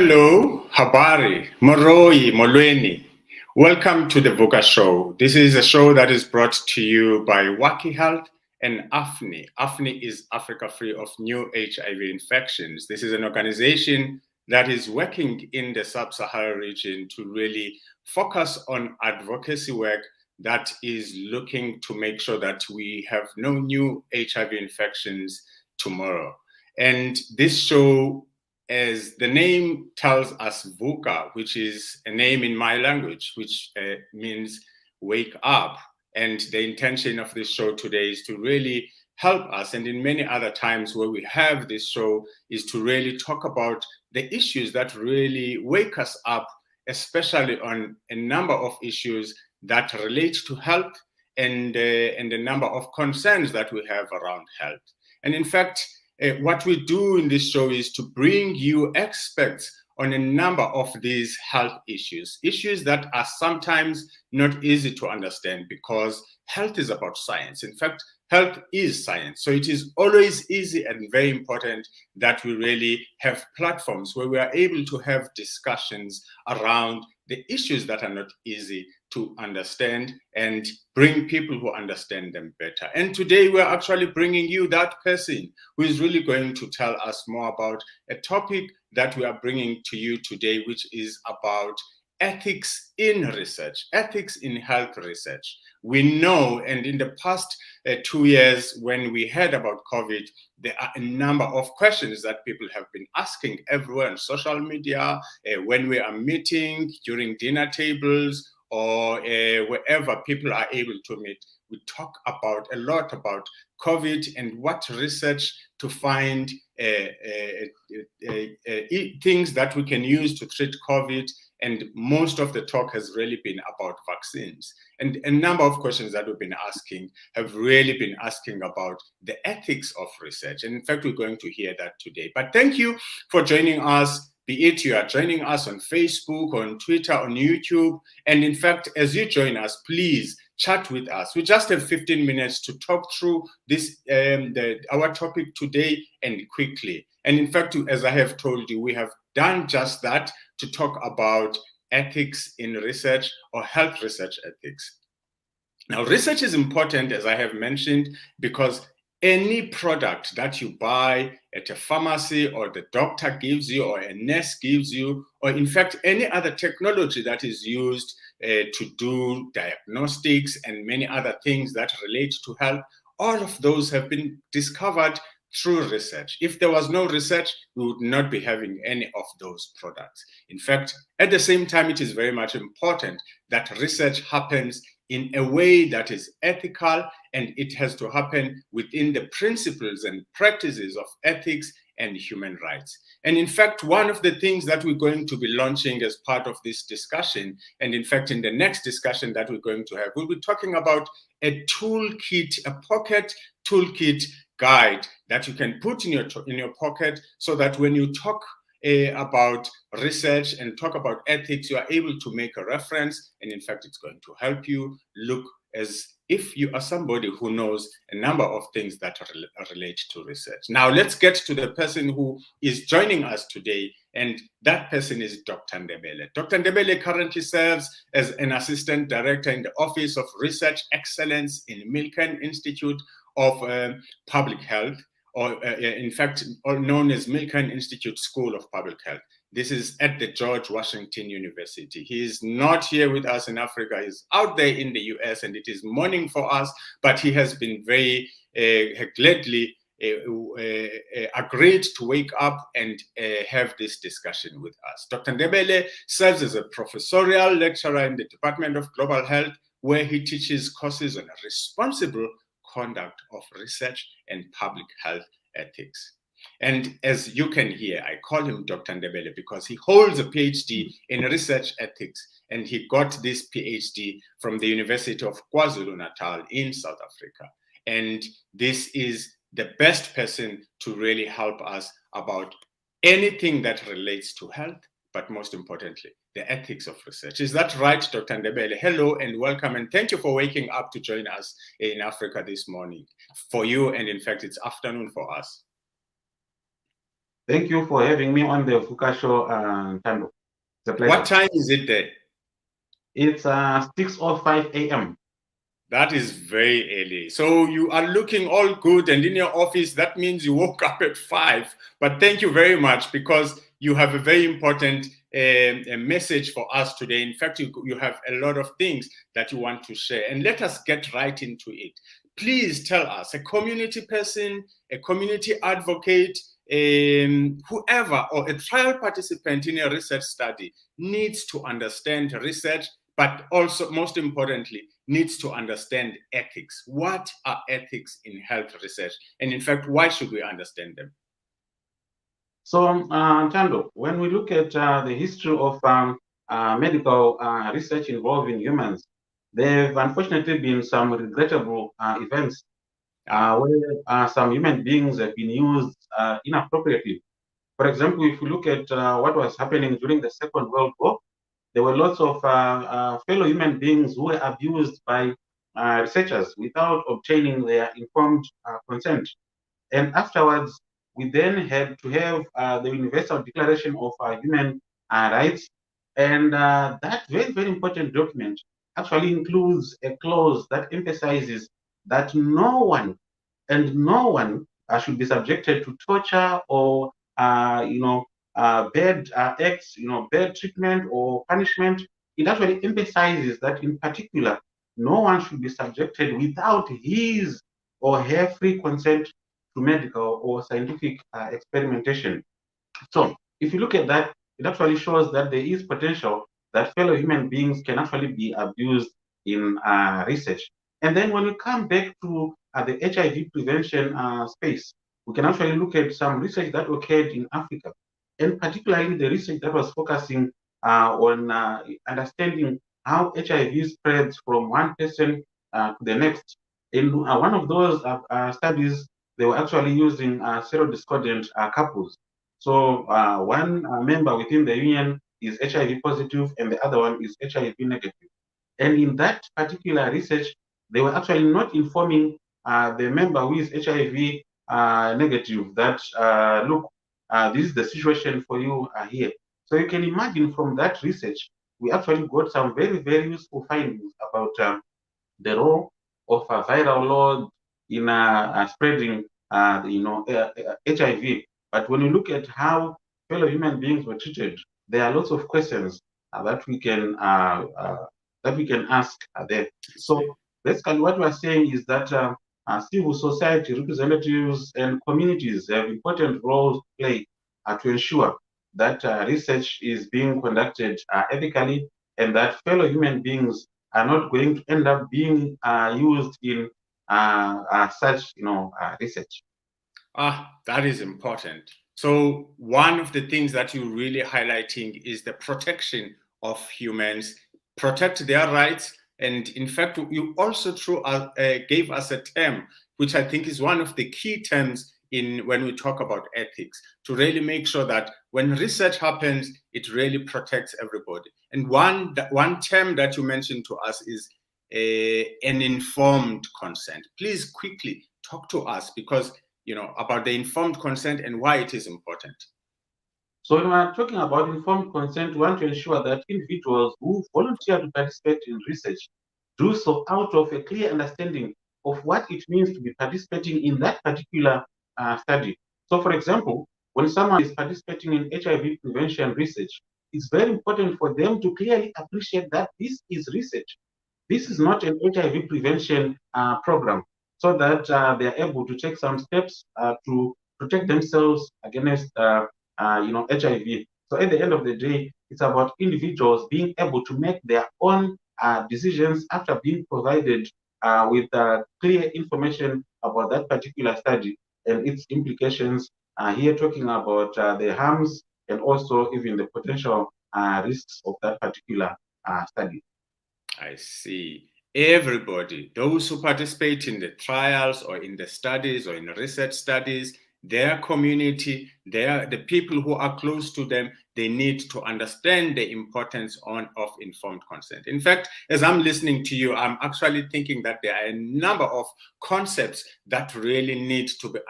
Hello, Habari, Moroi, Molweni. Welcome to the VUKA show. This is a show that is brought to you by Waki Health and AfNHi. AfNHi is Africa Free of New HIV Infections. This is an organization that is working in the sub-Saharan region to really focus on advocacy work that is looking to make sure that we have no new HIV infections tomorrow. And this show, as the name tells us, VUKA, which is a name in my language, which means wake up. And the intention of this show today is to really help us, and in many other times where we have this show, is to really talk about the issues that really wake us up, especially on a number of issues that relate to health and a number of concerns that we have around health. And in fact, what we do in this show is to bring you experts on a number of these health issues that are sometimes not easy to understand, because health is about science. In fact, health is science. So it is always easy and very important that we really have platforms where we are able to have discussions around the issues that are not easy to understand and bring people who understand them better. And today we're actually bringing you that person who is really going to tell us more about a topic that we are bringing to you today, which is about ethics in research, ethics in health research. We know, and in the past 2 years, when we heard about COVID, there are a number of questions that people have been asking everywhere on social media, when we are meeting, during dinner tables, or wherever people are able to meet. We talk about a lot about COVID and what research to find things that we can use to treat COVID. And most of the talk has really been about vaccines. And a number of questions that we've been asking have really been asking about the ethics of research. And in fact, we're going to hear that today. But thank you for joining us, be it you are joining us on Facebook, on Twitter, on YouTube. And in fact, as you join us, please chat with us. We just have 15 minutes to talk through this, our topic today, and quickly. And in fact, as I have told you, we have done just that, to talk about ethics in research or health research ethics. Now, research is important, as I have mentioned, because any product that you buy at a pharmacy, or the doctor gives you, or a nurse gives you, or in fact, any other technology that is used to do diagnostics and many other things that relate to health, all of those have been discovered through research. If there was no research, we would not be having any of those products. In fact, at the same time, it is very much important that research happens in a way that is ethical, and it has to happen within the principles and practices of ethics and human rights. And in fact, one of the things that we're going to be launching as part of this discussion, and in fact, in the next discussion that we're going to have, we'll be talking about a toolkit, a pocket toolkit guide that you can put in your pocket, so that when you talk about research and talk about ethics, you are able to make a reference. And in fact, it's going to help you look as if you are somebody who knows a number of things that relate to research. Now, let's get to the person who is joining us today, and that person is Dr. Ndebele. Dr. Ndebele currently serves as an assistant director in the Office of Research Excellence in Milken Institute of Public Health, or in fact, known as Milken Institute School of Public Health. This is at the George Washington University. He is not here with us in Africa. He's out there in the US, and it is morning for us, but he has been very gladly agreed to wake up and have this discussion with us. Dr. Ndebele serves as a professorial lecturer in the Department of Global Health, where he teaches courses on responsible conduct of research and public health ethics. And as you can hear, I call him Dr. Ndebele because he holds a PhD in research ethics, and he got this PhD from the University of KwaZulu-Natal in South Africa. And this is the best person to really help us about anything that relates to health, but most importantly, the ethics of research. Is that right, Dr. Ndebele? Hello and welcome, and thank you for waking up to join us in Africa this morning. For you, and in fact, it's afternoon for us. Thank you for having me on the VUKA show, Ntando. It's a pleasure. What time is it there? It's 6:05 a.m. That is very early. So you are looking all good and in your office. That means you woke up at 5. But thank you very much because you have a very important a message for us today. In fact, you have a lot of things that you want to share. And let us get right into it. Please tell us, a community person, a community advocate, whoever, or a trial participant in a research study needs to understand research, but also, most importantly, needs to understand ethics. What are ethics in health research? And in fact, why should we understand them? So, Ntando, when we look at the history of medical research involving humans, there have unfortunately been some regrettable events where some human beings have been used inappropriately. For example, if we look at what was happening during the Second World War, there were lots of fellow human beings who were abused by researchers without obtaining their informed consent. And afterwards, we then had to have the Universal Declaration of Human Rights. And that very, very important document actually includes a clause that emphasizes that no one should be subjected to torture or bad acts, bad treatment or punishment. It actually emphasizes that in particular, no one should be subjected without his or her free consent to medical or scientific experimentation. So if you look at that, it actually shows that there is potential that fellow human beings can actually be abused in research. And then when we come back to the HIV prevention space, we can actually look at some research that occurred in Africa, and particularly the research that was focusing on understanding how HIV spreads from one person to the next. In one of those studies, they were actually using serodiscordant couples. So one member within the union is HIV positive and the other one is HIV negative. And in that particular research, they were actually not informing the member who is HIV negative that, look, this is the situation for you here. So you can imagine from that research, we actually got some very, very useful findings about the role of viral load in spreading, HIV. But when you look at how fellow human beings were treated, there are lots of questions that we can ask there. So basically, what we are saying is that civil society representatives and communities have important roles to play to ensure that research is being conducted ethically and that fellow human beings are not going to end up being used in such research. That is important. So one of the things that you're really highlighting is the protection of humans, protect their rights. And in fact, you also gave us a term, which I think is one of the key terms when we talk about ethics, to really make sure that when research happens, it really protects everybody. And one term that you mentioned to us is an informed consent. Please quickly talk to us because about the informed consent and why it is important. So when we're talking about informed consent, we want to ensure that individuals who volunteer to participate in research do so out of a clear understanding of what it means to be participating in that particular study. So for example, when someone is participating in HIV prevention research, it's very important for them to clearly appreciate that this is research. This is not an HIV prevention program, so that they are able to take some steps to protect themselves against HIV. So at the end of the day, it's about individuals being able to make their own decisions after being provided with clear information about that particular study and its implications. Here talking about the harms and also even the potential risks of that particular study. I see. Everybody, those who participate in the trials or in the studies or in research studies, their community, the people who are close to them, they need to understand the importance of informed consent. In fact, as I'm listening to you, I'm actually thinking that there are a number of concepts that really need to be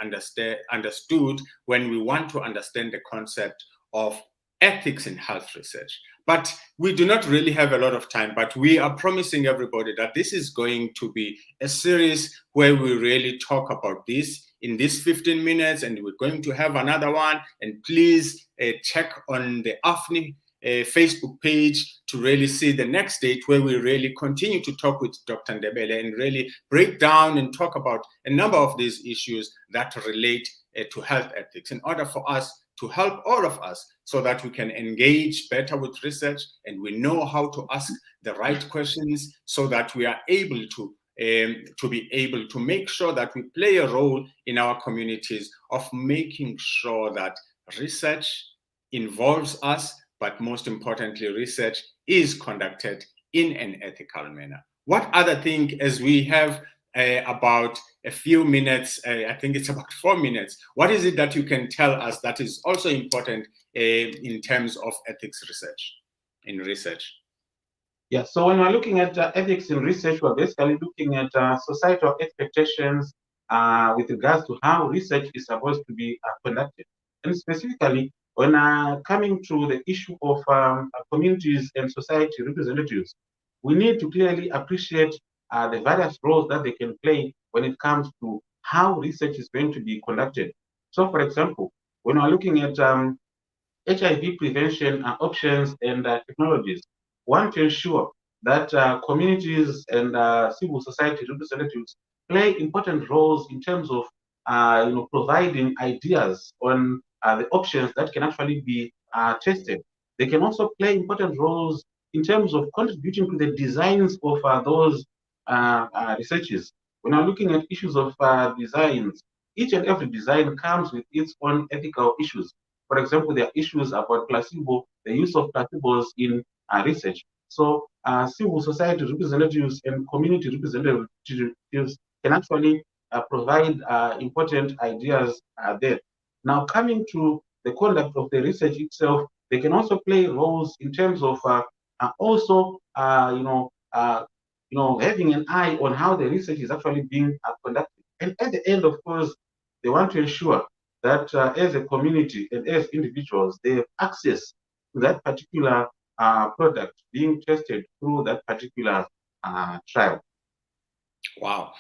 understood when we want to understand the concept of ethics in health research. But we do not really have a lot of time, but we are promising everybody that this is going to be a series where we really talk about this in these 15 minutes, and we're going to have another one. And please check on the AfNHi Facebook page to really see the next date, where we really continue to talk with Dr. Ndebele and really break down and talk about a number of these issues that relate to health ethics, in order for us to help all of us so that we can engage better with research and we know how to ask the right questions, so that we are able to be able to make sure that we play a role in our communities of making sure that research involves us, but most importantly, research is conducted in an ethical manner. What other thing, as we have about a few minutes, I think it's about 4 minutes, what is it that you can tell us that is also important in terms of ethics research, in research? Yeah, so when we're looking at ethics in research, we're basically looking at societal expectations with regards to how research is supposed to be conducted. And specifically, when coming to the issue of communities and society representatives, we need to clearly appreciate the various roles that they can play when it comes to how research is going to be conducted. So, for example, when we're looking at HIV prevention options and technologies, one to ensure that communities and civil society representatives play important roles in terms of providing ideas on the options that can actually be tested. They can also play important roles in terms of contributing to the designs of those researches. When I'm looking at issues of designs, each and every design comes with its own ethical issues. For example, there are issues about placebo, the use of placebos in research. So civil society representatives and community representatives can actually provide important ideas there. Now, coming to the conduct of the research itself, they can also play roles in terms of also, having an eye on how the research is actually being conducted. And at the end, of course, they want to ensure that as a community and as individuals, they have access to that particular product being tested through that particular trial. Wow.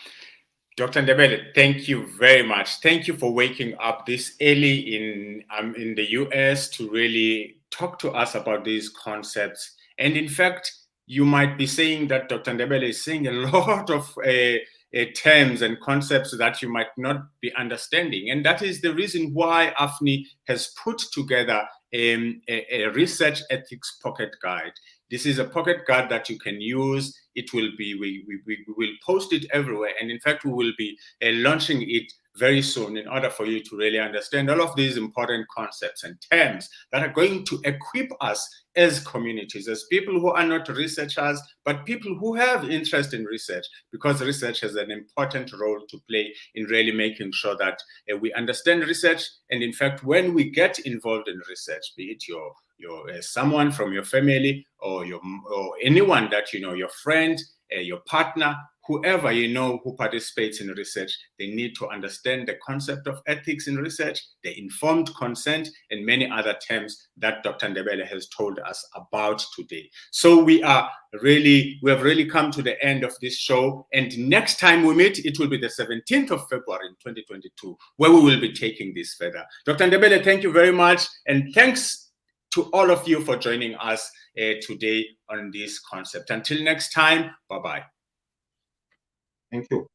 Dr. Ndebele, thank you very much. Thank you for waking up this early in the US to really talk to us about these concepts. And in fact, you might be saying that Dr. Ndebele is saying a lot of terms and concepts that you might not be understanding. And that is the reason why AfNHi has put together a research ethics pocket guide. This is a pocket guide that you can use. It will be, we will post it everywhere. And in fact, we will be launching it very soon in order for you to really understand all of these important concepts and terms that are going to equip us as communities, as people who are not researchers, but people who have interest in research, because research has an important role to play in really making sure that we understand research. And in fact, when we get involved in research, be it your someone from your family or anyone that you know, your friend, your partner, whoever you know who participates in research, they need to understand the concept of ethics in research, the informed consent, and many other terms that Dr. Ndebele has told us about today. So we have really come to the end of this show. And next time we meet, it will be the 17th of February in 2022, where we will be taking this further. Dr. Ndebele, thank you very much. And thanks to all of you for joining us today on this concept. Until next time, bye-bye. Thank you.